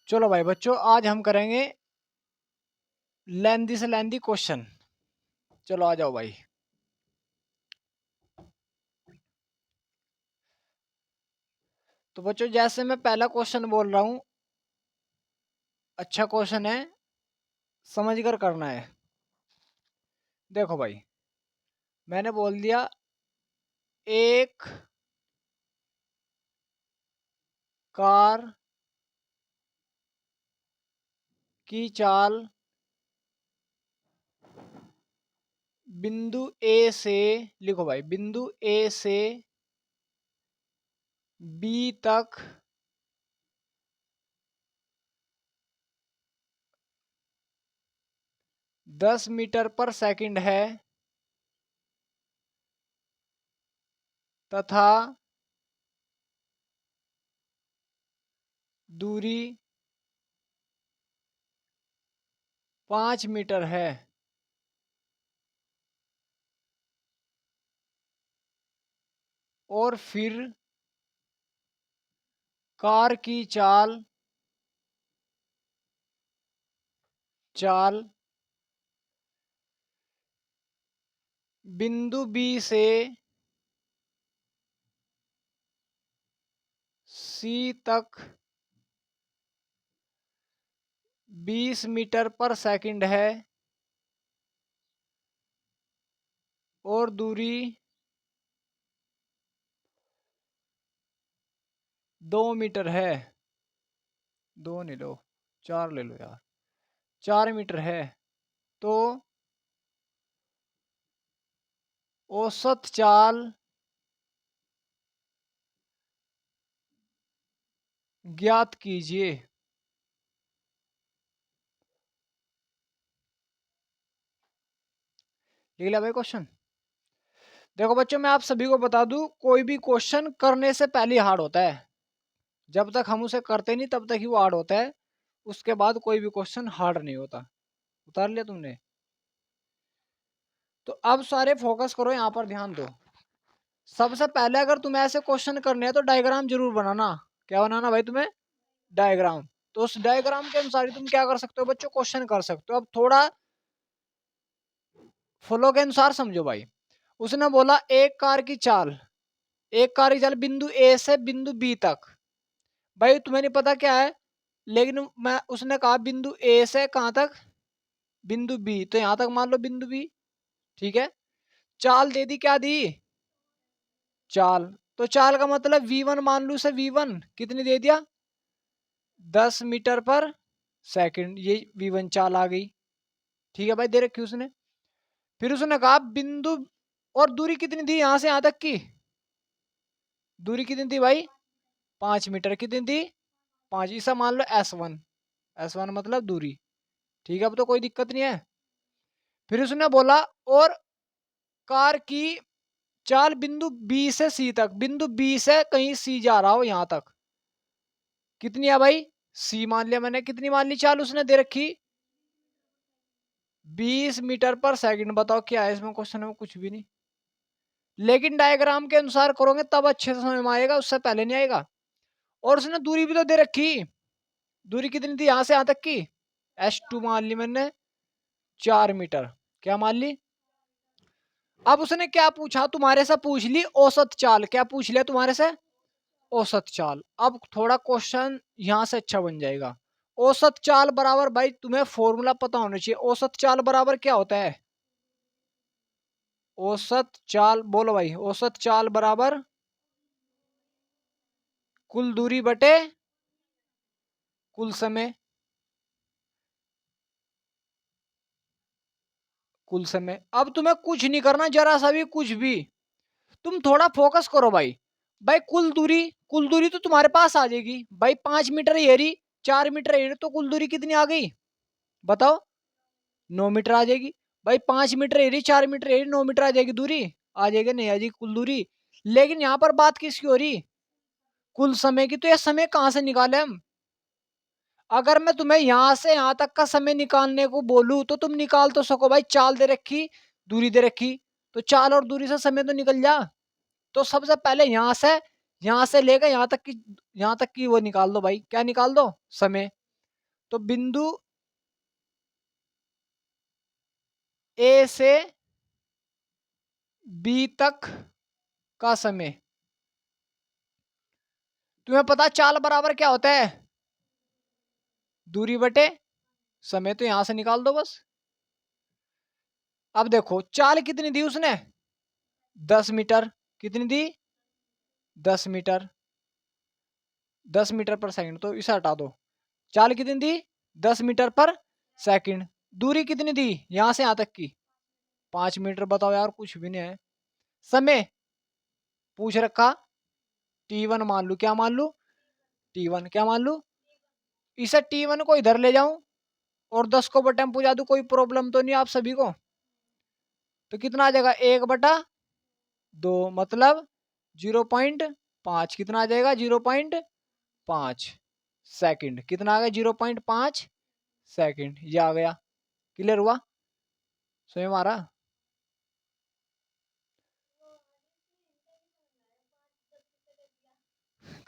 चलो भाई बच्चों, आज हम करेंगे लेंदी से लेंदी क्वेश्चन। चलो आ जाओ भाई। तो बच्चों, जैसे मैं पहला क्वेश्चन बोल रहा हूं, अच्छा क्वेश्चन है, समझ कर करना है। देखो भाई, मैंने बोल दिया एक कार की चाल बिंदु ए से, लिखो भाई, बिंदु ए से बी तक 10 मीटर पर सेकंड है तथा दूरी 5 मीटर है। और फिर कार की चाल चाल बिंदु बी से सी तक 20 मीटर पर सेकंड है और दूरी 2 मीटर है। 2 नहीं लो, 4 ले लो यार, 4 मीटर है। तो औसत चाल ज्ञात कीजिए। लिख लिया भाई क्वेश्चन। देखो बच्चों, मैं आप सभी को बता दूं, कोई भी क्वेश्चन करने से पहले हार्ड होता है। जब तक हम उसे करते नहीं तब तक ही वो हार्ड होता है। उसके बाद कोई भी क्वेश्चन हार्ड नहीं होता। उतार लिया तुमने? तो अब सारे फोकस करो, यहाँ पर ध्यान दो। सबसे पहले अगर तुम्हें ऐसे क्वेश्चन करने हैं तो डायग्राम जरूर बनाना। क्या बनाना भाई तुम्हें? डायग्राम। तो उस डायग्राम के अनुसार ही तुम क्या कर सकते हो बच्चों, क्वेश्चन कर सकते हो। अब थोड़ा फ्लो के अनुसार समझो भाई। उसने बोला एक कार की चाल, एक कार की चाल बिंदु ए से बिंदु बी तक। भाई तुम्हें नहीं पता क्या है, लेकिन मैं उसने कहा बिंदु ए से कहां तक? बिंदु बी, तो यहां तक मान लो बिंदु बी। ठीक है। चाल दे दी, क्या दी? चाल। तो चाल का मतलब v1 मान लू से v1 कितनी दे दिया? 10 मीटर पर सेकंड, ये v1 चाल आ गई। ठीक है भाई, दे रखी उसने। फिर उसने कहा बिंदु, और दूरी कितनी थी यहां से यहां तक की? दूरी कितनी थी भाई? 5 मीटर। कितनी थी? 5। इसे मान लो s1। s1 मतलब दूरी। ठीक है, अब तो कोई दिक्कत नहीं है। फिर उसने बोला और कार की चाल बिंदु बी से सी तक, बिंदु बी से कहीं सी जा रहा हो यहां तक, कितनी है भाई? सी मान लिया मैंने। कितनी मान ली चाल उसने दे रखी? 20 मीटर पर सेकंड। बताओ क्या है इसमें क्वेश्चन में? कुछ भी नहीं। लेकिन डायग्राम के अनुसार करोगे तब अच्छे से समझ में आएगा, उससे पहले नहीं आएगा। और उसने दूरी भी तो दे रखी। दूरी कितनी थी यहां से यहां तक की? S2 मान ली मैंने, 4 मीटर। क्या मान ली? अब उसने क्या पूछा तुम्हारे से? पूछ ली औसत चाल। क्या पूछ लिया तुम्हारे से? औसत चाल। अब थोड़ा क्वेश्चन यहां से अच्छा बन जाएगा। औसत चाल बराबर, भाई तुम्हें फॉर्मूला पता होना चाहिए। औसत चाल बराबर क्या होता है? औसत चाल बोलो भाई। औसत चाल बराबर कुल दूरी बटे कुल समय। कुल समय। अब तुम्हें कुछ नहीं करना, जरा सा भी कुछ भी। तुम थोड़ा फोकस करो भाई। भाई कुल दूरी, कुल दूरी तो तुम्हारे पास आ जाएगी भाई। 5 मीटर एरी, 4 मीटर एरी, तो कुल दूरी कितनी आ गई? बताओ। 9 मीटर आ जाएगी। भाई 5 मीटर एरी, 4 मीटर एरी, 9 मीटर आ जाएगी दूरी। आ जाएगी नहीं आ जाएगी कुल दूरी? लेकिन यहां पर बात किसकी हो रही? कुल समय की। तो ये समय कहां से निकाले हम? अगर मैं तुम्हें यहां से यहां तक का समय निकालने को बोलूं तो तुम निकाल तो सको भाई। चाल दे रखी, दूरी दे रखी, तो चाल और दूरी से समय तो निकल जा। तो सबसे पहले यहां से लेकर यहां तक की वो निकाल दो भाई। क्या निकाल दो? समय। तो बिंदु ए से बी तक का समय। तुम्हें पता चाल बराबर क्या होता है? दूरी बटे समय। तो यहां से निकाल दो बस। अब देखो चाल कितनी दी उसने? 10 मीटर। कितनी दी? 10 मीटर। 10 मीटर पर सेकंड, तो इसे हटा दो। चाल कितनी दी? 10 मीटर पर सेकंड। दूरी कितनी दी यहां से यहां तक की? 5 मीटर। बताओ यार, कुछ भी नहीं है। समय पूछ रखा T1 मान लू। क्या मान लू? T1। क्या मान लू? इसे T1 को इधर ले जाऊं और 10 को बटे में पूछा दूं, कोई प्रॉब्लम तो नहीं आप सभी को? तो कितना आ जाएगा? 1/2 मतलब 0.5। कितना आ जाएगा? 0.5 सेकंड। कितना आ गया? 0.5 सेकंड। ये आ गया। क्लियर हुआ? समझ में आ रहा?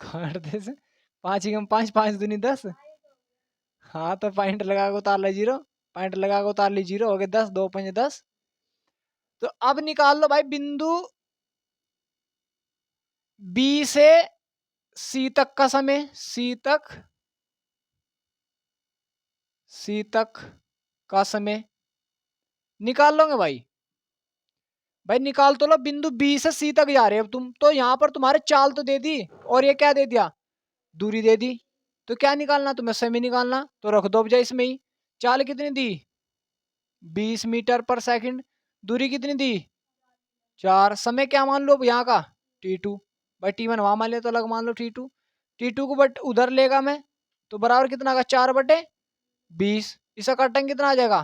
काटते से 5 ही कम 5, 5 दूनी 10। हाँ तो पॉइंट लगा के उतार ले 0। पॉइंट लगा के उतार ली 0, हो गए 10। 2 5 10। तो अब निकाल लो भाई बिंदु बी से सी तक का समय। सी तक का समय निकाल लोगे भाई? भाई निकाल तो लो। बिंदु बी से सी तक जा रहे हो तुम, तो यहां पर तुम्हारे चाल तो दे दी, और ये क्या दे दिया? दूरी दे दी। तो क्या निकालना तुम्हें? समय निकालना। तो रख दो बजाय इसमें ही। चाल कितनी दी? 20 मीटर पर सेकंड। दूरी कितनी दी? 4। समय क्या मान लो यहाँ का? T2। भाई T1 वहां मान ले तो अलग मान लो T2। T2 को बट उधर लेगा मैं, तो बराबर कितना आएगा? 4/20। इसे काटेंगे कितना आ जाएगा?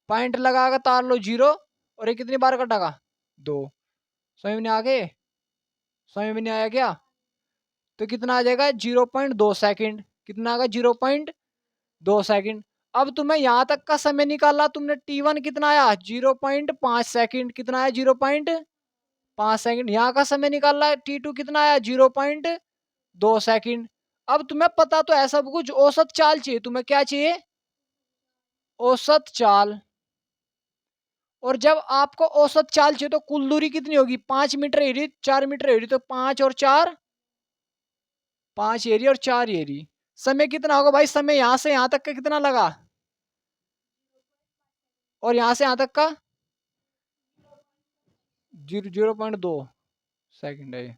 पॉइंट लगा तार लो 0, और ये कितनी बार कटेगा? 2। समझ में नहीं आ गए? समझ में नहीं आया क्या? तो कितना आ जाएगा? 0.2 सेकंड। कितना आ गया? 0.2 सेकंड। अब तुम्हें यहां तक का समय निकाला तुमने। T1 कितना आया? 0.5 सेकंड। कितना आया? 0.5 सेकंड। यहाँ का समय निकाला है T2 कितना आया? 0.2 सेकंड। अब तुम्हें पता तो है सब कुछ। औसत चाल चाहिए तुम्हें। क्या चाहिए? औसत चाल। और जब आपको औसत चाल चाहिए तो कुल दूरी कितनी होगी? 5 मीटर एरी, 4 मीटर एरी, तो 5 और 4, 5 एरी और 4 एरी। समय कितना होगा भाई? समय यहां से यहां तक का कितना लगा? और यहां से यहां तक का 0.2 सेकंड है।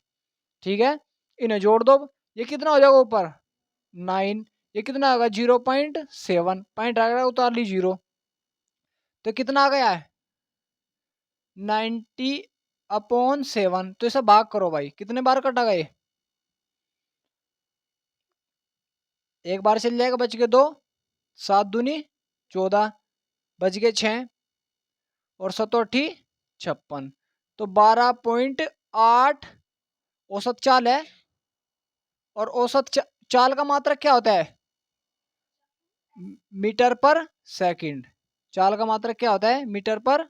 ठीक है, इन्हें जोड़ दो। ये कितना हो जाएगा ऊपर? 9। ये कितना होगा? 0.7। पॉइंट आ गया, उतार ली 0। तो कितना आ गया है? 90/7। तो इसे भाग करो भाई। कितने बार कटा गए? एक बार चल जाएगा। बच गए 2। 7 दूनी 14। बच गए 6, और 7 56। तो 12.8 औसत चाल है। और औसत चाल का मात्रक क्या होता है? मीटर पर सेकंड। चाल का मात्रक क्या होता है? मीटर पर।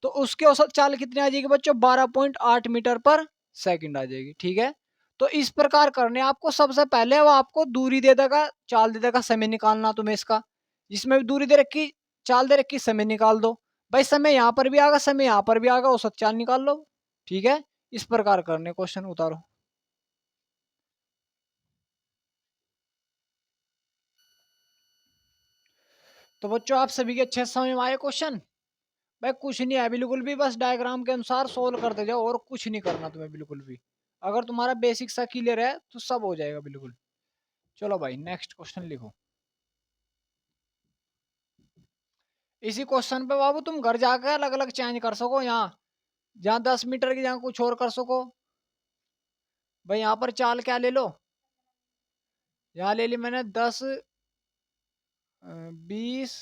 तो उसके औसत चाल कितनी आ जाएगी बच्चों? 12.8 मीटर पर सेकंड आ जाएगी। ठीक है, तो इस प्रकार करने आपको सबसे पहले वो आपको दूरी दे देगा, चाल दे देगा, समय निकालना तुम्हें इसका। जिसमें भी दूरी दे रखी, चाल दे रखी, समय निकाल दो। भाई समय यहाँ पर भी आएगा, समय यहाँ पर भी आएगा, औसत चाल निकाल लो। ठीक है, इस प्रकार करने। क्वेश्चन उतारो। तो बच्चों आप सभी के अच्छे से समझ में आए क्वेश्चन? भाई कुछ नहीं है बिल्कुल भी, बस डायग्राम के अनुसार सोल्व करते जाओ, और कुछ नहीं करना तुम्हें बिल्कुल भी। अगर तुम्हारा बेसिक सा क्लियर है तो सब हो जाएगा बिल्कुल। चलो भाई नेक्स्ट क्वेश्चन लिखो। इसी क्वेश्चन पे बाबू तुम घर जाकर अलग अलग चेंज कर सको। यहाँ जहाँ 10 मीटर की जहाँ कुछ और कर सको। भाई यहाँ पर चाल क्या ले लो? यहाँ ले ली मैंने 20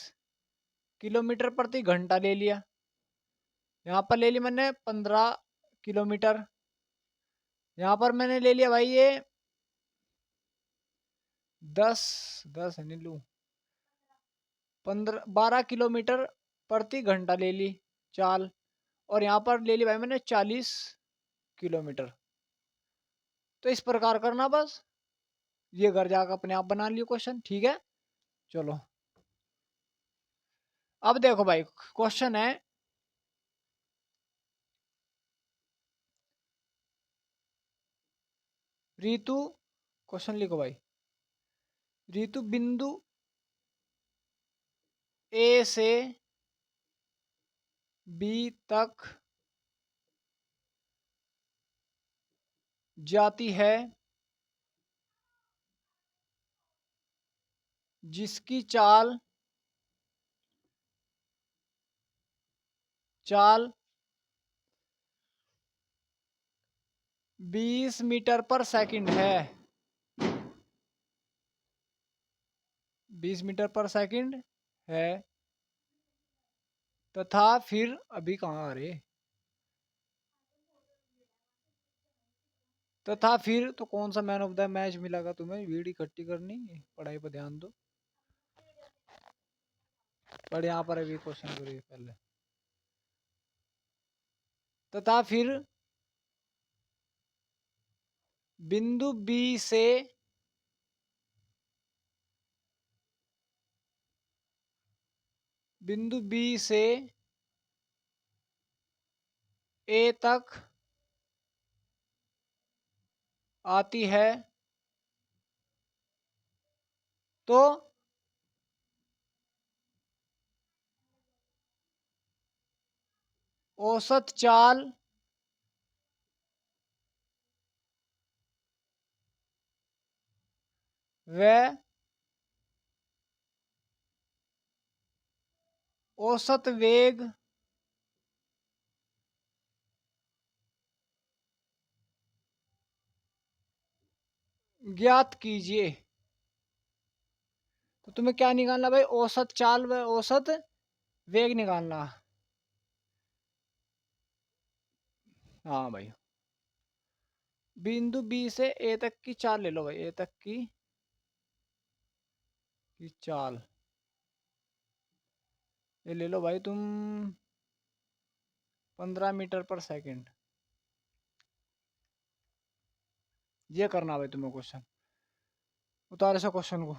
किलोमीटर प्रति घंटा ले लिया। यहाँ पर ले ली मैंने 15 किलोमीटर। यहाँ पर मैंने ले लिया भाई ये 10 नहीं लूँ, 12 किलोमीटर प्रति घंटा ले ली चाल। और यहाँ पर ले ली भाई मैंने 40 किलोमीटर। तो इस प्रकार करना बस। ये घर जाकर अपने आप बना लियो क्वेश्चन। ठीक है, चलो अब देखो भाई, क्वेश्चन है, ऋतु, क्वेश्चन लिखो भाई, ऋतु बिंदु ए से बी तक जाती है, जिसकी चाल चाल 20 मीटर पर सेकंड है, 20 मीटर पर सेकंड है, तथा फिर अभी कहाँ आ रहे, तथा फिर तो कौन सा मैन ऑफ द मैच मिलेगा तुम्हें, भीड़ इकट्ठी करनी, पढ़ाई पर ध्यान दो। पर यहाँ पर अभी क्वेश्चन करिए पहले, तथा फिर बिंदु बी से बिंदु बी से ए तक आती है, तो औसत चाल व औसत वेग ज्ञात कीजिए। तो तुम्हें क्या निकालना भाई, औसत चाल व औसत वेग निकालना। हाँ भाई, बिंदु बी से ए तक की चाल ले लो भाई, ए तक की चाल ये ले लो भाई तुम, 15 मीटर पर सेकंड। ये करना भाई तुम्हें क्वेश्चन, उतारे से क्वेश्चन को।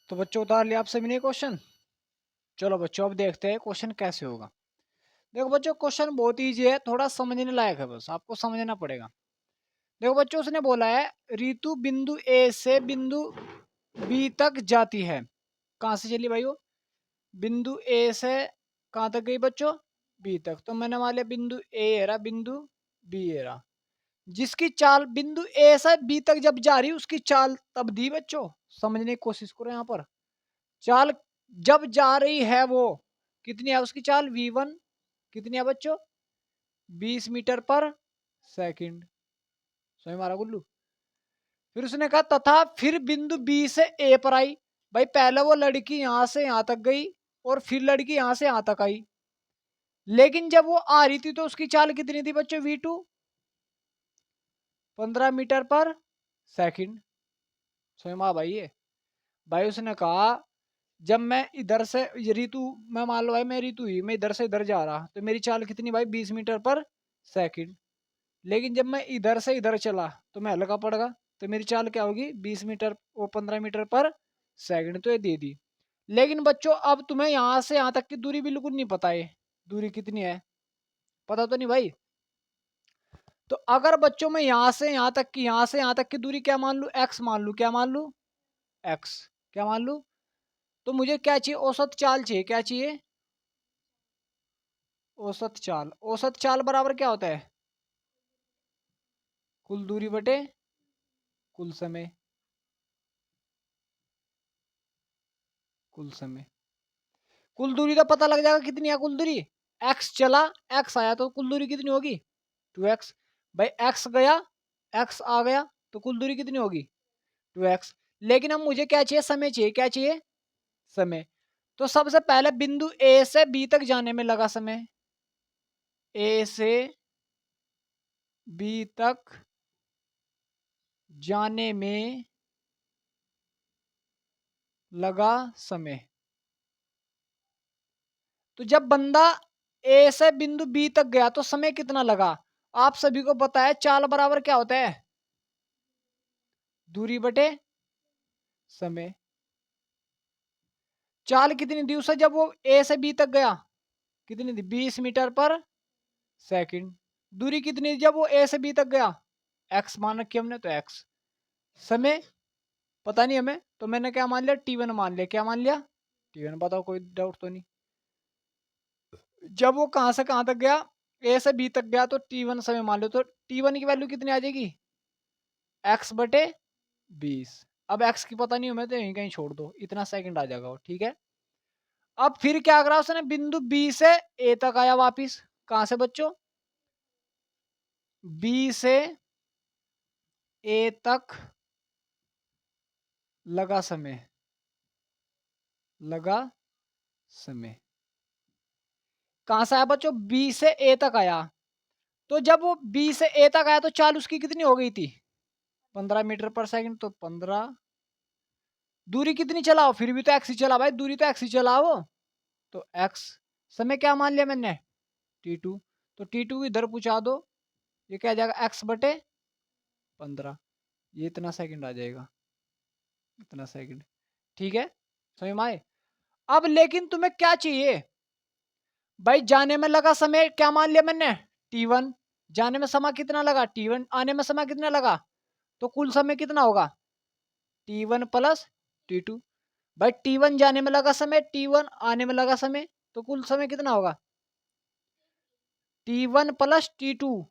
तो बच्चों उतार लिया आपसे भी नहीं क्वेश्चन। चलो बच्चों अब देखते हैं क्वेश्चन कैसे होगा। देखो बच्चों क्वेश्चन बहुत इजी है, थोड़ा समझने लायक है, बस आपको समझना पड़ेगा। देखो बच्चों उसने बोला है, ऋतु बिंदु ए से बिंदु बी तक जाती है। कहां से चली भाई वो, बिंदु ए से कहां तक गई बच्चों, बी तक। तो मैंने मान लिया बिंदु ए है रहा, बिंदु बी है रहा, जिसकी चाल बिंदु ए से बी तक जब जा रही उसकी चाल तब दी बच्चों, समझने की कोशिश करो यहाँ पर। चाल जब जा रही है वो कितनी है, उसकी चाल v1 कितनी है बच्चों, 20 मीटर पर सेकंड। समझ मारा गुल्लू। फिर उसने कहा तथा फिर बिंदु बी से ए पर आई। भाई पहले वो लड़की यहां से यहां तक गई और फिर लड़की यहां से यहां तक आई, लेकिन जब वो आ रही थी तो उसकी चाल कितनी थी बच्चों, v2 15 मीटर पर सेकंड। समझ में भाई ये, भाई उसने कहा जब मैं इधर से ये ऋतु, मैं मान लो भाई मैं ऋतु ही, मैं इधर से इधर जा रहा तो मेरी चाल कितनी भाई, 20 मीटर पर सेकंड। लेकिन जब मैं इधर से इधर चला तो मैं हल्का पड़ गया, तो मेरी चाल क्या होगी, 20 मीटर और 15 मीटर पर सेकंड। तो ये दे दी। लेकिन बच्चों अब तुम्हें यहां से यहां तक की दूरी बिल्कुल नहीं पता है, दूरी कितनी है पता तो नहीं भाई। तो अगर बच्चों में यहां से यहां तक की, यहां से यहां तक की दूरी क्या मान लू, एक्स मान लू, क्या मान लू, एक्स, क्या मान लू। तो मुझे क्या चाहिए, औसत चाल चाहिए, क्या चाहिए, औसत चाल। औसत चाल बराबर क्या होता है, कुल दूरी बटे कुल समय, कुल समय। कुल दूरी तो पता लग जाएगा कितनी है कुल दूरी, एक्स चला, एक्स आया तो कुल दूरी कितनी होगी, 2x। भाई एक्स गया, एक्स आ गया, तो कुल दूरी कितनी होगी, 2x। लेकिन अब मुझे क्या चाहिए, समय चाहिए, क्या चाहिए, समय। तो सबसे पहले बिंदु ए से बी तक जाने में लगा समय, ए से बी तक जाने में लगा समय। तो जब बंदा ए से बिंदु बी तक गया तो समय कितना लगा, आप सभी को पता है चाल बराबर क्या होता है, दूरी बटे समय। चाल कितनी दी उसे जब वो ए से बी तक गया? कितनी दी? 20 मीटर पर सेकंड। दूरी कितनी दी जब वो ए से बी तक गया? एक्स मान रखी हमने, तो एक्स। समय पता नहीं हमें, तो मैंने क्या मान लिया? T1 मान लिया। क्या मान लिया? T1। बताओ, कोई डाउट तो नहीं? जब वो कहां से कहां तक गया? ए से बी तक गया, तो T1 समय मान लो। तो T1 की वैल्यू कितनी आ जाएगी? एक्स बटे 20। अब एक्स की पता नहीं हमें, तो यहीं कहीं छोड़ दो, इतना सेकंड आ जाएगा वो। ठीक है। अब फिर क्या करा उसने? बिंदु बी से ए तक आया वापिस। कहां से बच्चों? बी से ए तक लगा समय। लगा समय कहां से आया बच्चों? बी से ए तक आया। तो जब वो बी से ए तक आया, तो चाल उसकी कितनी हो गई थी? 15 मीटर पर सेकंड। तो 15। दूरी कितनी चलाओ? फिर भी तो एक्स ही चला भाई, दूरी तो एक्स ही चलाओ। तो एक्स। समय क्या मान लिया मैंने? T2। तो T2 इधर पूछा दो, ये क्या आ जाएगा? एक्स बटे 15। ये इतना सेकंड आ जाएगा, इतना सेकंड। ठीक है, समझ में आए? अब लेकिन तुम्हें क्या चाहिए भाई? जाने में लगा समय क्या मान लिया मैंने? T1। जाने में समय कितना लगा? T1। आने में समय कितना लगा? तो कुल समय कितना होगा? T1 plus T2। भाई T1 जाने में लगा समय, T1 आने में लगा समय, तो कुल समय कितना होगा? T1 plus T2।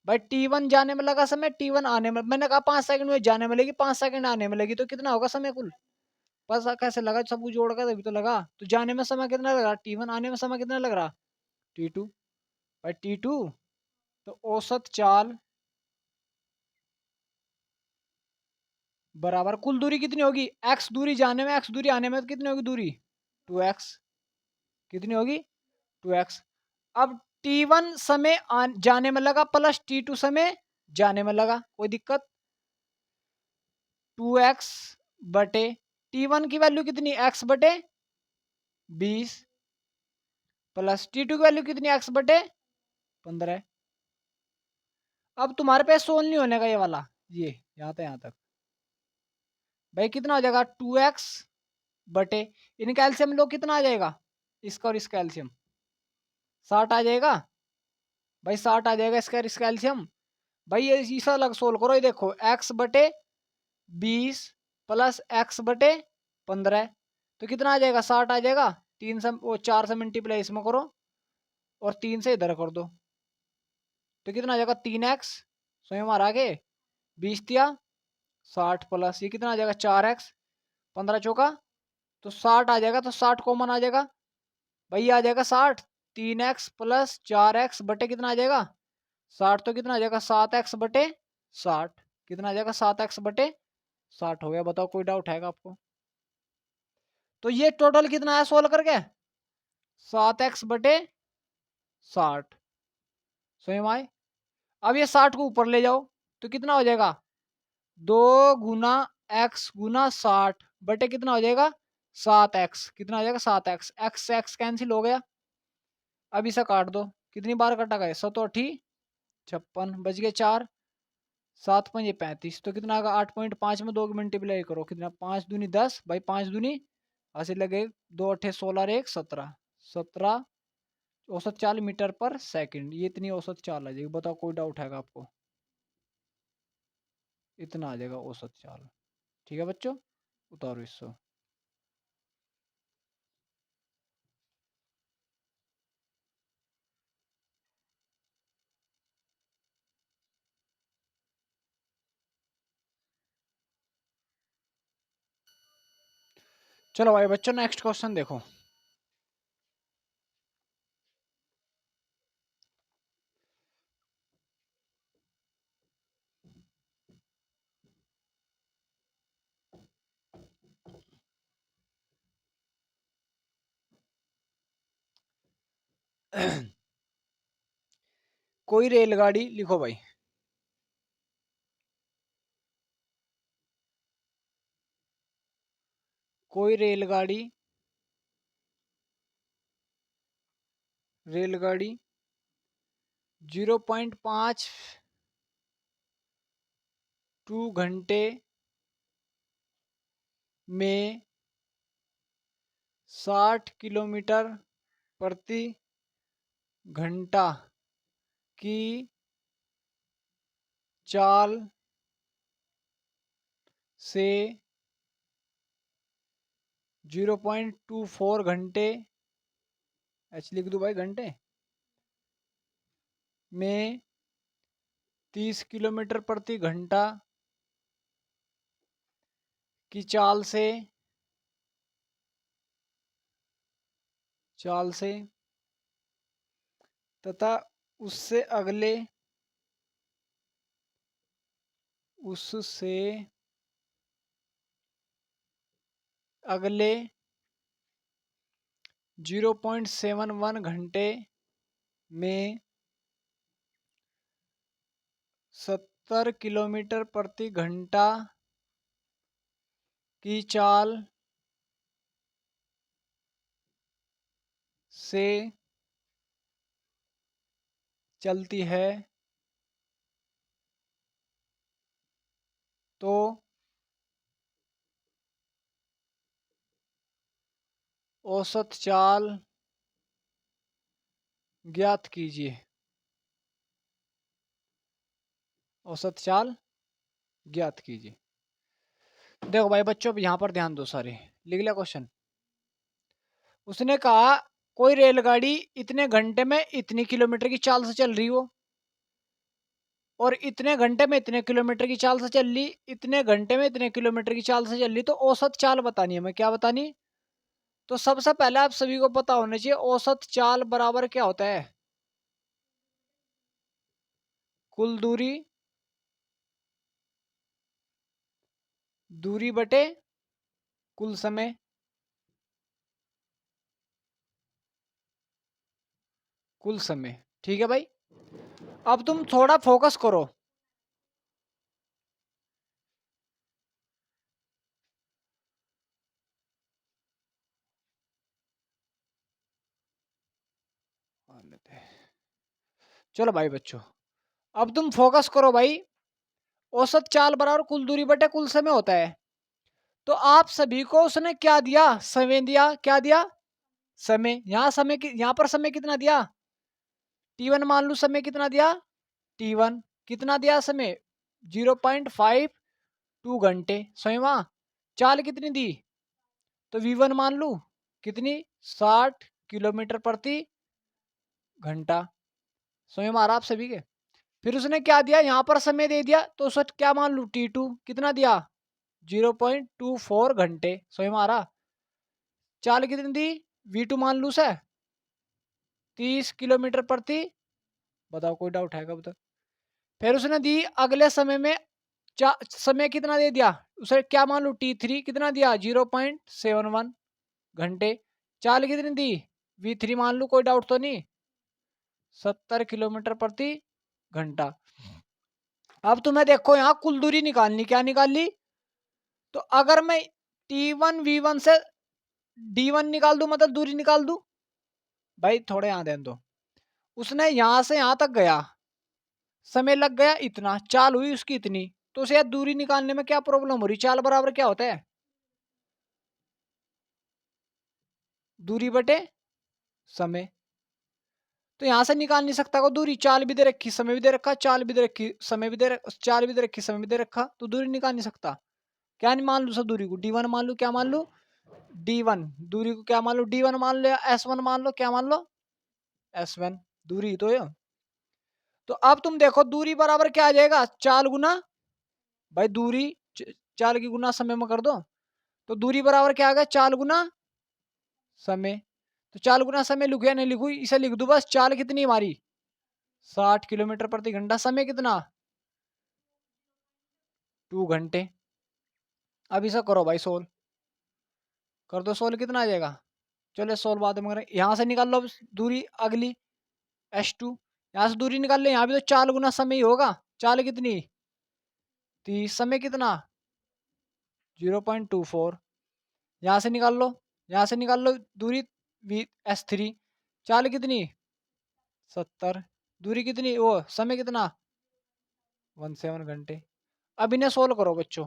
भाई T1 जाने में लगा समय, T1 आने में, मैंने कहा 5 सेकंड में जाने में लगी, 5 सेकंड आने में लगी, तो कितना होगा समय कुल? पता कैसे लगा? सब कुछ जोड़ कर तभी तो लगा। तो जाने में समय कितना लग रहा? T1। आने में समय कितना लग रहा? T2। भाई T2, तो औसत चाल बराबर कुल दूरी कितनी होगी? x दूरी जाने में, x दूरी आने में, तो कितनी होगी दूरी? 2x। कितनी होगी? 2x। अब T1 समय जाने में लगा प्लस T2 समय जाने में लगा, कोई दिक्कत? 2x बटे T1 की वैल्यू कितनी? x बटे 20 प्लस T2 की वैल्यू कितनी? x बटे 15। अब तुम्हारे पास सोल्व नहीं होने का ये वाला, ये यहाँ तक, यहाँ तक। भाई कितना हो जाएगा? 2x बटे, इनका एलसीएम लो, कितना आ जाएगा? इसका और इसका एलसीएम 60 आ जाएगा। भाई 60 आ जाएगा इसका और इसका एलसीएम। भाई ये इसा अलग सोल्व करो, ये देखो x बटे 20 प्लस x बटे 15, तो कितना आ जाएगा? 60 आ जाएगा। 3 से वो 4 से मल्टीप्लाई इसमें करो और 3 से इधर कर दो, तो कितना आ जाएगा? 3x। स्वयं हमारा आगे 20 दिया 60 प्लस ये कितना आ जाएगा? 4x। 15 चौका तो 60 आ जाएगा, तो 60 कॉमन आ जाएगा। भाई आ जाएगा 60। 3x प्लस 4x बटे कितना आ जाएगा? 60। तो कितना आ जाएगा? 7x बटे 60। कितना आ जाएगा? 7x बटे 60 हो गया। बताओ, कोई डाउट है आपको? तो ये टोटल कितना है सोल्व करके? 7x बटे 60। स्वयं आए। अब ये 60 को ऊपर ले जाओ, तो कितना हो जाएगा? 2 गुना x गुना 60 बटे कितना हो जाएगा? 7x। कितना हो जाएगा? 7x। x से x कैंसिल हो गया। अब इसे काट दो, कितनी बार कटा गया? 7 56 बच गए 4। 7 5 35, तो कितना आएगा? 8.5 में 2 की मल्टीप्लाई करो, कितना? 5 दूनी 10। भाई 5 दूनी ऐसे लगे, 2 8 16 और 1 17। 17 औसत चाल मीटर पर सेकंड, ये इतनी औसत चाल आ जाएगी। बताओ, कोई डाउट है आपको? इतना आ जाएगा औसत चाल। ठीक है बच्चों, उतारो इसको। चलो भाई बच्चों, नेक्स्ट क्वेश्चन देखो। कोई रेलगाड़ी लिखो भाई। कोई रेलगाड़ी, रेलगाड़ी 0.52 घंटे में 60 किलोमीटर प्रति घंटा की चाल से 0.24 घंटे, एच लिख दूँ भाई घंटे, में 30 किलोमीटर प्रति घंटा की चाल से तथा उससे अगले 0.71 घंटे में 70 किलोमीटर प्रति घंटा की चाल से चलती है तो औसत चाल ज्ञात कीजिए। औसत चाल ज्ञात कीजिए। देखो भाई बच्चों, यहाँ पर ध्यान दो सारे, लिख लिया क्वेश्चन। उसने कहा कोई रेलगाड़ी इतने घंटे में इतनी किलोमीटर की चाल से चल रही हो, और इतने घंटे में इतने किलोमीटर की चाल से चल ली, इतने घंटे में इतने किलोमीटर की चाल से चल ली, तो औसत चाल बतानी है। मैं क्या बतानी? तो सबसे पहले आप सभी को पता होना चाहिए औसत चाल बराबर क्या होता है। कुल दूरी, दूरी बटे कुल समय। कुल समय, ठीक है भाई। अब तुम थोड़ा फोकस करो। चलो भाई बच्चों, अब तुम फोकस करो भाई। औसत चाल बराबर कुल दूरी बटे कुल समय होता है। तो आप सभी को उसने क्या दिया? समय दिया। क्या दिया? समय। यहाँ पर समय कितना दिया? T1 मान लू। समय कितना दिया? T1 कितना दिया? समय 0.52 घंटे। समय वहां चाल कितनी दी? तो V1 मान लू कितनी? 60 किलोमीटर प्रति घंटा। समय मारा आप सभी के। फिर उसने क्या दिया? यहाँ पर समय दे दिया, तो उसे क्या मान लू? T2 कितना दिया? 0.24 घंटे। समय मारा। चाल कितनी दी? V2 मान लू से 30 किलोमीटर प्रति। बताओ कोई डाउट है कब तक? फिर उसने दी अगले समय में समय कितना दे दिया? उसे क्या मान लू? T3 कितना दिया? 0.71 घंटे। चाल कितनी दी? V3 मान लू, कोई डाउट तो नहीं? 70 किलोमीटर प्रति घंटा। अब तुम्हें देखो यहाँ कुल दूरी निकालनी। क्या निकाल ली? तो अगर मैं T1 V1 से D1 निकाल दूं, मतलब दूरी निकाल दूं भाई, थोड़े यहाँ ध्यान दो। उसने यहां से यहां तक गया, समय लग गया इतना, चाल हुई उसकी इतनी, तो उसे दूरी निकालने में क्या प्रॉब्लम हो रही? चाल बराबर क्या होता है? दूरी बटे समय। तो यहां से निकाल नहीं सकता को दूरी। चाल भी दे रखी, समय भी दे रखा, चाल भी दे रखी, समय भी दे चाल भी दे रखी, समय भी दे रखा, तो दूरी निकाल नहीं सकता। क्या नहीं मान लू सब दूरी को? D1 मान लू। क्या मान लू? D1 दूरी को क्या मान लो? D1 मान लो, या S1 मान लो। क्या मान लो? S1 दूरी तो है। तो अब तुम देखो दूरी बराबर क्या आ जाएगा? चाल गुना भाई दूरी, चाल की गुना समय में कर दो, तो दूरी बराबर क्या आ गया? चाल गुना समय। तो चाल गुना समय लिखू या नहीं लिखू? इसे लिख दू बस। चाल कितनी हमारी? 60 किलोमीटर प्रति घंटा। समय कितना? 2 घंटे। अब इसे करो भाई सोल्व। कर दो सोल्व, कितना आ जाएगा? चलो सोल्व बाद में करें। यहाँ से निकाल लो दूरी अगली, S2। यहाँ से दूरी निकाल ले, यहाँ भी तो चाल गुना समय ही होगा। चाल कितनी? 30। समय कितना? 0.24। यहाँ से निकाल लो, यहाँ से निकाल लो दूरी S3। चाल कितनी? 70। दूरी कितनी? वो समय कितना? 17 घंटे। अब इन्हें सोल्व करो बच्चों।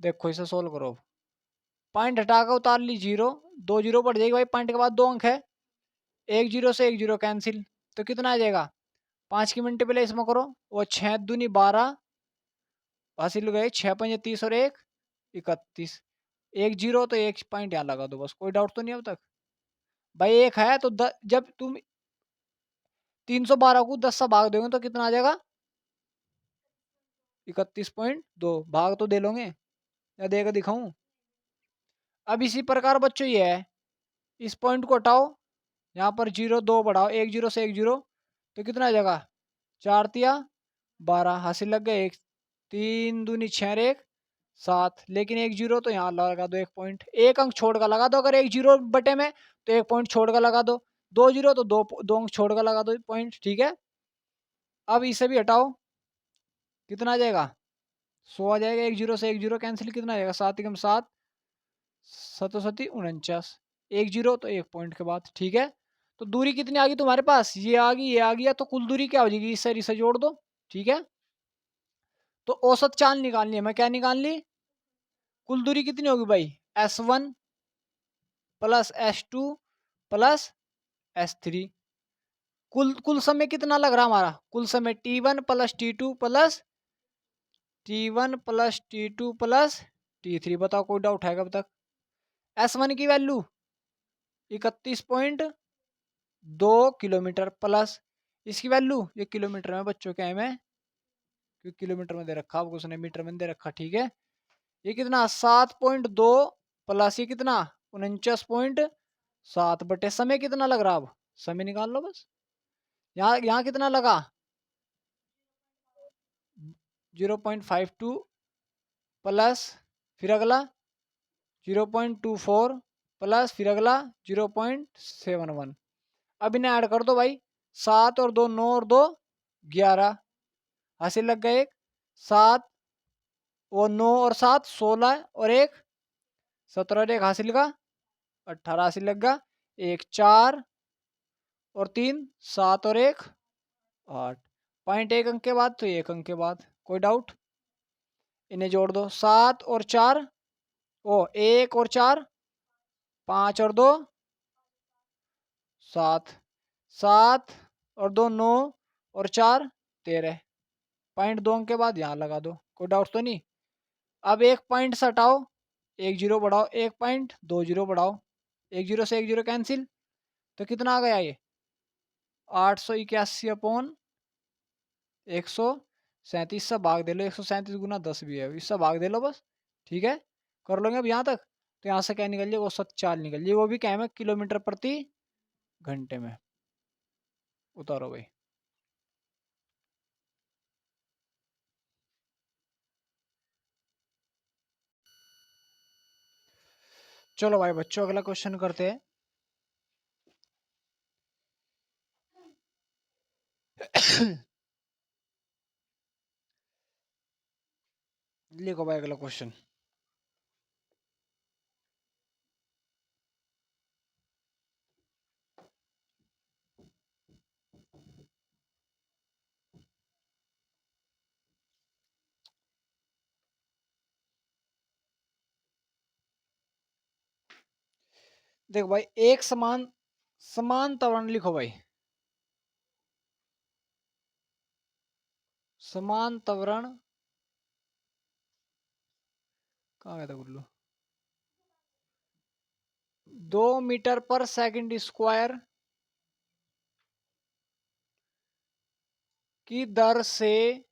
देखो इसे सोल्व करो। पॉइंट हटा कर उतार ली जीरो, 2 जीरो बढ़ जाएगी भाई, पॉइंट के बाद 2 अंक है, 1 जीरो से 1 जीरो कैंसिल, तो कितना आ जाएगा? 5 की मल्टीप्लाई इसमें करो, वो 6 दूनी 12 हासिल हो गए, 6 पंजे 30 और 1 31, 1 जीरो, तो 1 पॉइंट यहाँ लगा दो बस, कोई डाउट तो नहीं अब तक? भाई एक है तो जब तुम 312 को 10 से भाग दोगे तो कितना आ जाएगा? 31.2, भाग तो दे लोगे या देकर दिखाऊं? अब इसी प्रकार बच्चों ये है, इस पॉइंट को हटाओ, यहाँ पर जीरो 2 बढ़ाओ, 1 जीरो से 1 जीरो, तो कितना आ जाएगा? 4 तिया 12 हासिल लग गए, एक 3 दूनी 6 और 1 7, लेकिन 1 जीरो तो यहाँ लगा दो, 1 पॉइंट, 1 अंक छोड़ कर लगा दो, अगर 1 जीरो बटे में तो 1 पॉइंट छोड़ कर लगा दो, 2 जीरो तो 2 अंक छोड़ कर लगा दो पॉइंट, ठीक है। अब इसे भी हटाओ, कितना आ जाएगा? 100 आ जाएगा, 1 जीरो से 1 जीरो कैंसिल, कितना आ जाएगा? 7 एकम 7 सतो सती 49, 1 जीरो तो 1 पॉइंट के बाद, ठीक है। तो दूरी कितनी आ गई तुम्हारे पास? ये आ गई, ये आ गया, तो कुल दूरी क्या हो जाएगी? इससे जोड़ दो, ठीक है। तो औसत चाल निकालनी है, मैं क्या निकाल ली? कुल दूरी कितनी होगी भाई? S1 plus S2 plus S3। कुल कुल समय कितना लग रहा हमारा? कुल समय T1 plus T2 plus T1 plus T2 plus T3। बताओ कोई डाउट है कब तक? S1 की वैल्यू 31.2 किलोमीटर प्लस इसकी वैल्यू, ये किलोमीटर में बच्चों क्या है, मैं क्योंकि किलोमीटर में दे रखा, आपको उसने मीटर में दे रखा, ठीक है। ये कितना? 7.2 प्लस ये कितना? 49.7 बटे समय कितना लग रहा? अब समय निकाल लो बस। यहाँ यहाँ कितना लगा? 0.52 प्लस फिर अगला 0.24 प्लस फिर अगला 0.71। अब इन्हें ऐड कर दो भाई, 7 और 2 9 और 2 11 हासिल लग गए, एक 7 और 9 और 7 16 और एक 17 और एक हासिल का 18 हासिल लग गया, एक 4 और 3 7 और एक 8 पॉइंट, एक अंक के बाद तो एक अंक के बाद, कोई डाउट? इन्हें जोड़ दो, 7 और 4 ओ 1 और 4 5 और 2 7 7 और 2 9 और 4 13 पॉइंट, 2 अंक के बाद यहाँ लगा दो, कोई डाउट तो नहीं? अब एक पॉइंट से हटाओ, 1 जीरो बढ़ाओ, 1 पॉइंट 2 जीरो बढ़ाओ, 1 जीरो से 1 जीरो कैंसिल, तो कितना आ गया? ये 881/137 से भाग दे लो, 137 गुना 10 भी है, इससे भाग दे लो बस, ठीक है। कर लोगे अब यहाँ तक, तो यहाँ से क्या निकल जाएगा? औसत चाल निकल जाएगी, वो भी क्या है, किलोमीटर प्रति घंटे में। उतारो भाई। चलो भाई बच्चों, अगला क्वेश्चन करते हैं। लिखो भाई अगला क्वेश्चन। देखो भाई, एक समान समान त्वरण लिखो भाई, समान त्वरण कहाँ गया था गुल्लू? 2 मीटर पर सेकंड स्क्वायर की दर से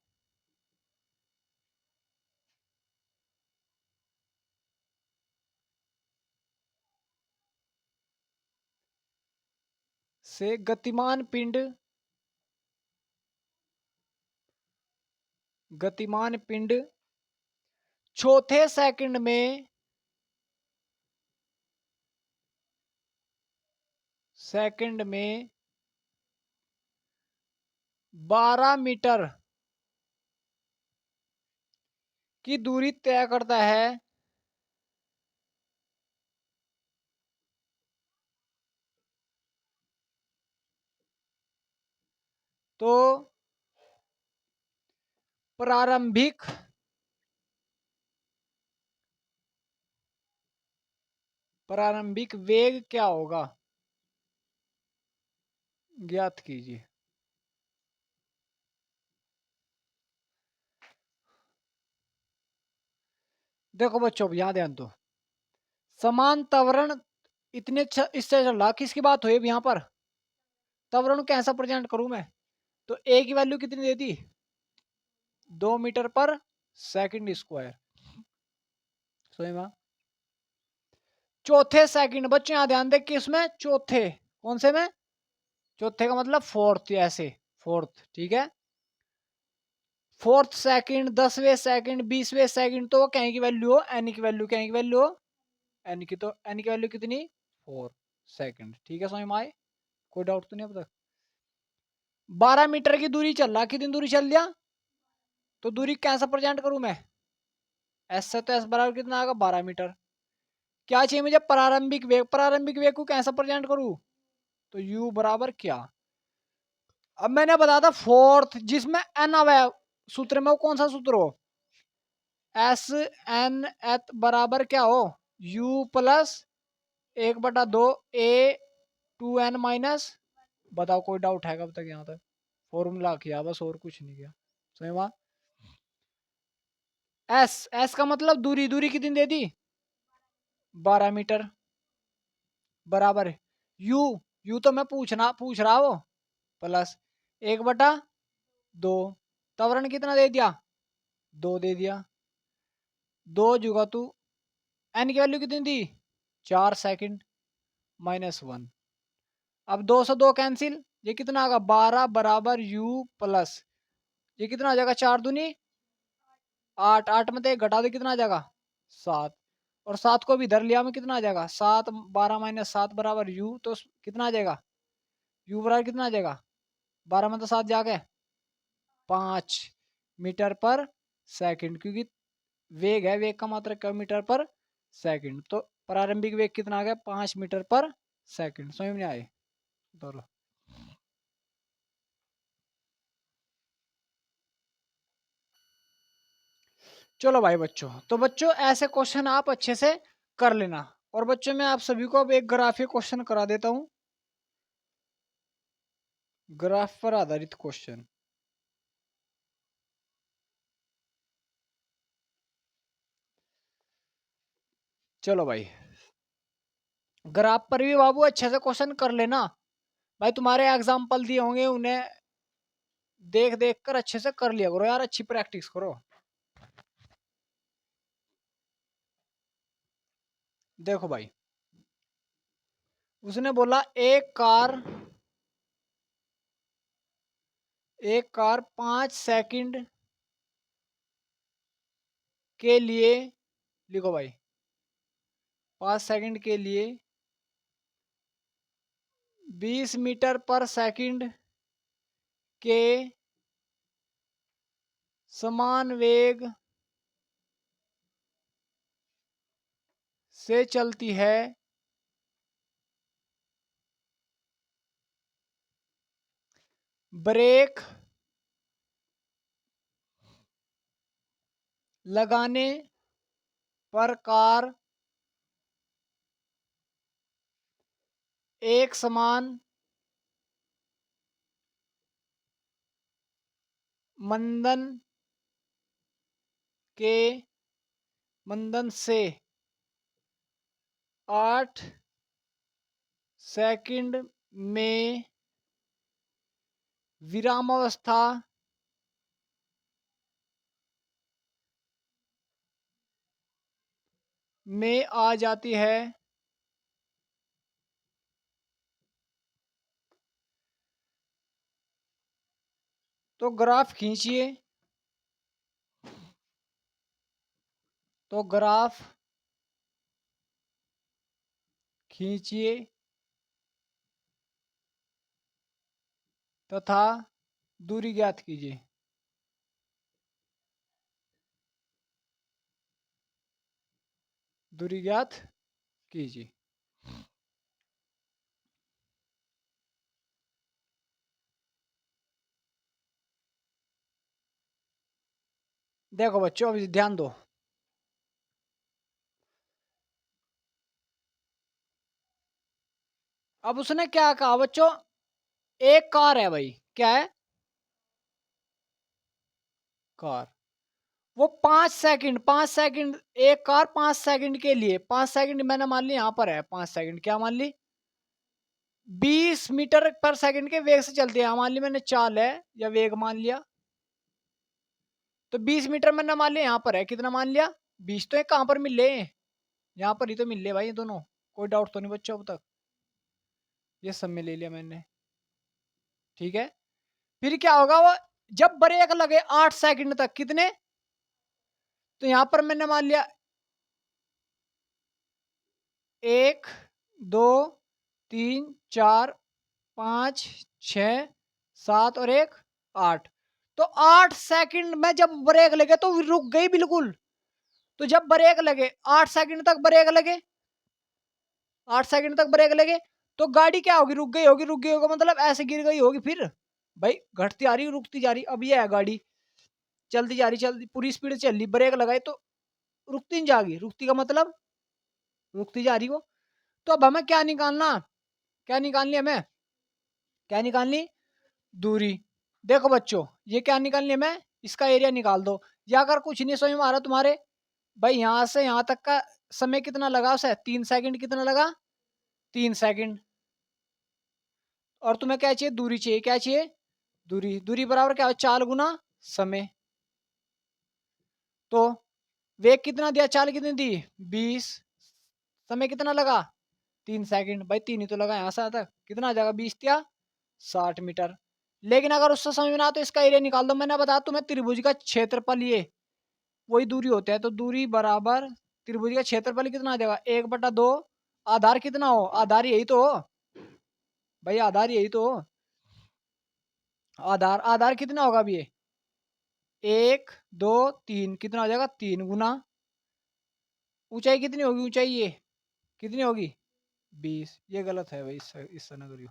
गतिमान पिंड चौथे सेकंड में 12 मीटर की दूरी तय करता है, तो प्रारंभिक प्रारंभिक वेग क्या होगा, ज्ञात कीजिए। देखो बच्चों अब यहाँ ध्यान दो, समान त्वरण इतने इससे चल रहा, किसकी बात हुई अब यहाँ पर, त्वरण कैसा प्रेजेंट करूं मैं, तो ए की वैल्यू कितनी दे दी, 2 मीटर पर सेकंड स्क्वायर। सही बात। चौथे सेकंड, बच्चों यहाँ ध्यान दे किसमें, चौथे, कौन से में, चौथे का मतलब फोर्थ, ऐसे फोर्थ, ठीक है। फोर्थ सेकंड, 10वें सेकंड, 20वें सेकंड, तो कहीं की वैल्यू हो, एन की वैल्यू, कहीं की वैल्यू हो एन की, तो एन की वैल्यू कितनी, 4 सेकंड, ठीक है। समझ में आए, कोई डाउट तो नहीं अब तक। 12 मीटर की दूरी चल रहा, कितनी दूरी चल लिया, तो दूरी कैसा प्रेजेंट करूं मैं, एस से, तो एस बराबर कितना आएगा, 12 मीटर। क्या चाहिए मुझे, प्रारंभिक वेग, प्रारंभिक वेग को कैसा प्रेजेंट करूं, तो यू बराबर क्या, अब मैंने बताया था फोर्थ जिसमें एन आवे सूत्र में, वो कौन सा सूत्र हो, एस एन एथ बराबर क्या हो, you plus 1/2 A 2n minus, बताओ कोई डाउट है कब तक, यहाँ तक फॉर्मूला किया बस और कुछ नहीं किया। सही बात। एस, एस का मतलब दूरी, दूरी कितनी दे दी, 12 मीटर, बराबर यू, यू तो मैं पूछ रहा हो, प्लस 1/2, त्वरण कितना दे दिया, 2 दे दिया, 2 तू, एन की वैल्यू कितनी दी, 4 सेकंड, -1। अब 2 से 2 कैंसिल, ये कितना आएगा, 12 बराबर यू प्लस, ये कितना आ जाएगा, 4 दूनी 8, 8 में तो एक घटा दो, कितना आ जाएगा, 7, और 7 को भी इधर लिया में, कितना आ जाएगा, 7, 12 - 7 बराबर यू, तो कितना आ जाएगा, यू बराबर कितना आ जाएगा, 12 में तो 7 जाके 5 मीटर पर सेकंड, क्योंकि वेग है, वेग का मात्रक क्या, मीटर पर सेकंड, तो प्रारंभिक वेग कितना आ गया, 5 मीटर पर सेकंड। समझ में नहीं आए दोनों। चलो भाई बच्चों, तो बच्चों ऐसे क्वेश्चन आप अच्छे से कर लेना, और बच्चों मैं आप सभी को अब एक ग्राफिक क्वेश्चन करा देता हूं, ग्राफ पर आधारित क्वेश्चन। चलो भाई, ग्राफ पर भी बाबू अच्छे से क्वेश्चन कर लेना भाई, तुम्हारे एग्जाम्पल दिए होंगे उन्हें देख देख कर अच्छे से कर लिया करो यार, अच्छी प्रैक्टिस करो। देखो भाई, उसने बोला एक कार 5 सेकंड के लिए, लिखो भाई, 5 सेकंड के लिए 20 मीटर पर सेकंड के समान वेग से चलती है, ब्रेक लगाने पर कार एक समान मंदन के मंदन से 8 सेकंड में विरामावस्था में आ जाती है, तो ग्राफ खींचिए, तो ग्राफ खींचिए तथा दूरी ज्ञात कीजिए। दूरी ज्ञात कीजिए। देखो बच्चों, अभी ध्यान दो, अब उसने क्या कहा बच्चों, एक कार है भाई, क्या है, कार। वो 5 सेकंड, 5 सेकंड, एक कार 5 सेकंड के लिए, 5 सेकंड मैंने मान ली यहाँ पर है, 5 सेकंड क्या मान ली, 20 मीटर पर सेकंड के वेग से चलती है। मान ली मैंने चाल है या वेग मान लिया, तो 20 मीटर मैंने मान लिया, यहाँ पर है कितना मान लिया, 20। तो ये कहाँ पर मिल रहे, यहाँ पर ही तो मिल रहे भाई ये दोनों, कोई डाउट तो नहीं बच्चों अब तक, ये सब में ले लिया मैंने, ठीक है। फिर क्या होगा, वो जब ब्रेक लगे 8 सेकंड तक, कितने, तो यहां पर मैंने मान लिया 1 2 3 4 5 6 7 और 1 8। तो 8 सेकंड में जब ब्रेक लगे तो रुक गई बिल्कुल। तो जब ब्रेक लगे 8 सेकंड तक ब्रेक लगे, 8 सेकंड तक ब्रेक लगे, तो गाड़ी क्या होगी, रुक गई होगी, रुक गई होगी मतलब ऐसे गिर गई होगी। फिर भाई घटती आ रही रुकती जा रही, अब ये है गाड़ी चलती जा रही, चलती पूरी स्पीड चल रही, ब्रेक लगाई तो रुकती नहीं जाएगी, रुकती का मतलब रुकती जा रही वो। तो अब हमें क्या निकालना, क्या निकालनी हमें, क्या निकालनी, दूरी। देखो बच्चों ये क्या निकालनी है, हमें इसका एरिया निकाल दो। या अगर कुछ नहीं समझ में आ रहा तुम्हारे, भाई यहां से यहां तक का समय कितना लगा उसे, 3 सेकंड, कितना लगा, 3 सेकंड। और तुम्हें क्या चाहिए, दूरी चाहिए, क्या चाहिए, दूरी। दूरी बराबर क्या है, 4 गुना समय। तो वेग कितना दिया, चाल कितनी दी, 20। समय कितना लगा, 3 सेकंड। भाई 3 ही तो लगा यहाँ से आता, कितना आ जाएगा, 20 या 60 मीटर। लेकिन अगर उससे समझ में ना, तो इसका एरिया निकाल दो। मैंने बताया तुम्हें त्रिभुज का क्षेत्रफल, ये वही दूरी होता है। तो दूरी बराबर त्रिभुज का क्षेत्रफल कितना आ जाएगा, 1/2। आधार कितना हो, आधार यही तो हो भाई, आधार यही तो हो। आधार, आधार कितना होगा अब ये, 1 2 3, कितना हो जाएगा, 3 गुना। ऊंचाई कितनी होगी, ऊंचाई ये कितनी होगी, 20। ये गलत है भाई, इससे ना करियो।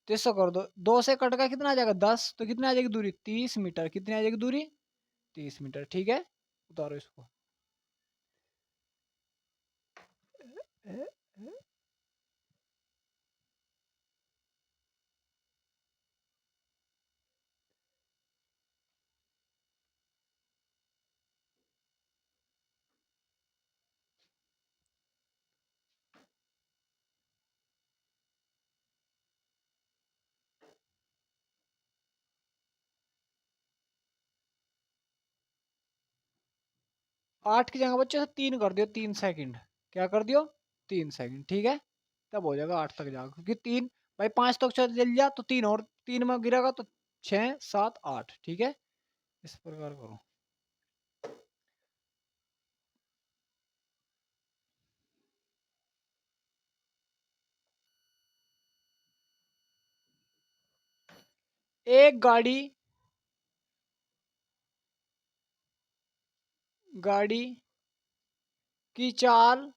तो इससे कर दो, 2 से कट का कितना आ जाएगा, 10। तो कितनी आ जाएगी दूरी, 30 मीटर। कितनी आ जाएगी दूरी, 30 मीटर, ठीक है। उतारो इसको। 8 की जगह बच्चे से 3 कर दियो, 3 सेकंड। क्या कर दियो, 3 सेकंड, ठीक है। तब हो जाएगा 8 तक जाएगा, क्योंकि 3, भाई 5 तक चल जा तो 3 और 3 में गिरेगा तो 6 7 8, ठीक है। इस प्रकार करो। एक गाड़ी, गाड़ी की चाल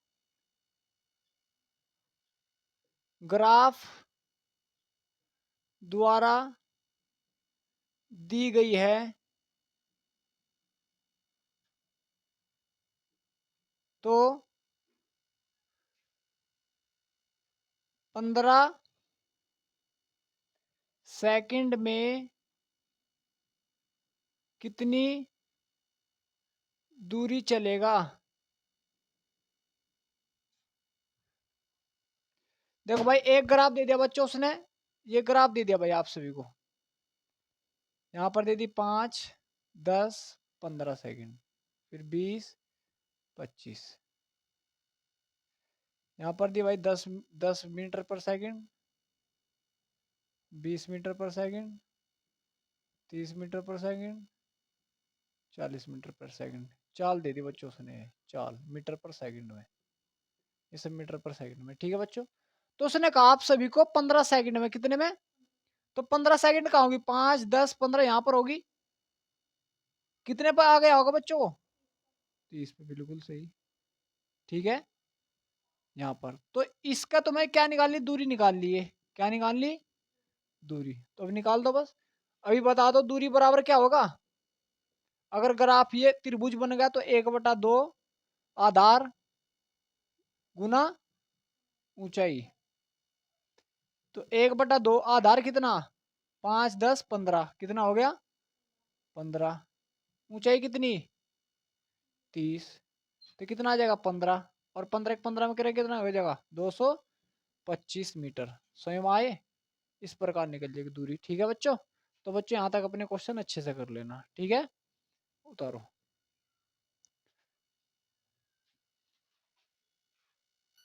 ग्राफ द्वारा दी गई है, तो 15 सेकंड में कितनी दूरी चलेगा। देखो भाई एक ग्राफ दे दिया बच्चों उसने, ये ग्राफ दे दिया भाई आप सभी को। यहाँ पर दे दी 5 10 15 सेकंड, फिर 20 25। यहाँ पर दी भाई 10 10 मीटर पर सेकंड, 20 मीटर पर सेकंड, 30 मीटर पर सेकंड, 40 मीटर पर सेकंड। चाल दे दी बच्चों उसने, चाल मीटर पर सेकंड में, ये सब मीटर पर सेकंड में, ठीक है बच्चों। तो उसने कहा आप सभी को 15 सेकंड में, कितने में, तो 15 सेकंड कहाँ होगी, 5 10 15 यहाँ पर होगी। कितने पर आ गया होगा बच्चों को, 30 पे, बिल्कुल सही, ठीक है। यहाँ पर तो इसका तुम्हें क्या निकाल ली, दूरी निकाल ली है, क्या निकाल ली, दूरी। तो अब निकाल दो बस। अभी बता दो दूरी बराबर क्या होगा। अगर ग्राफ ये त्रिभुज बन गया तो 1/2 आधार गुना ऊंचाई। तो 1/2 आधार कितना 5 10 15 कितना हो गया 15। ऊंचाई कितनी 30 तो कितना आ जाएगा 15 और 15 15 में करें कितना हो जाएगा 225 मीटर। स्वयं आए इस प्रकार निकल जाएगी दूरी। ठीक है बच्चों। तो बच्चों यहाँ तक अपने क्वेश्चन अच्छे से कर लेना। ठीक है उतारो।